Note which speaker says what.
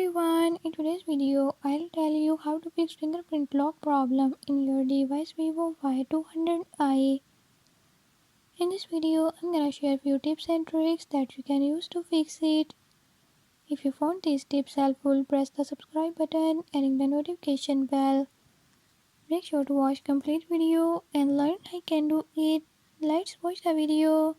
Speaker 1: everyone, in today's video I'll tell you how to fix fingerprint lock problem in your device Vivo Y200i. In this video I'm gonna share few tips and tricks that you can use to fix it. If you found these tips helpful, press the subscribe button and ring the notification bell. Make sure to watch complete video and learn I can do it. Let's watch the video.